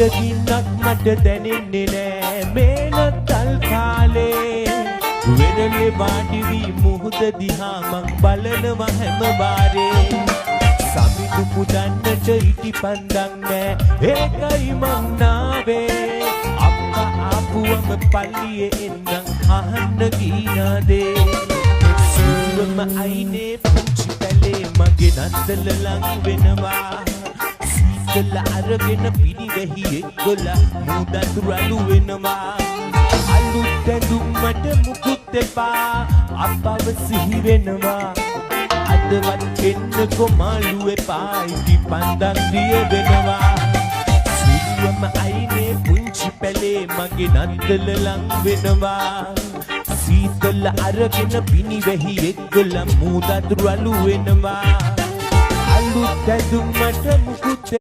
බඩගින්නක් මට දැනෙන්නේ නෑ මේ නත්තල් කාලේ වෙරළේ වාඩි වී මුහුද දිහා මං බලනවා හැම වාරේ සමිඳු පුදන්නට ඉටි පන්දන් නෑ ඒකයි මං නාවේ අප්පා ආපුවම පල්ලියේ එන්නම් අහන්න ගීනාදේ සුවම අයිනේ පුංචි පැලේ මගේ නත්තල ලං වෙනවා සීතල අරගෙන පිරිවෙහි එක්කොලා මුදත් රළු වෙනවා අලුත් ඇඳුම් මට මුකුත් එපා අපව සිහි වෙනවා අදවත් එන්නකො මාළු එපා ඉටි පන්දන් දිය වෙනවා සුවම අයිනේ පුංචි පැලේ මගේ නත්තල ලං වෙනවා සීතල අරගෙන පිරිවෙහි එක්කොලා මුදත් රළු වෙනවා අලුත් ඇඳුම් මට මුකුත්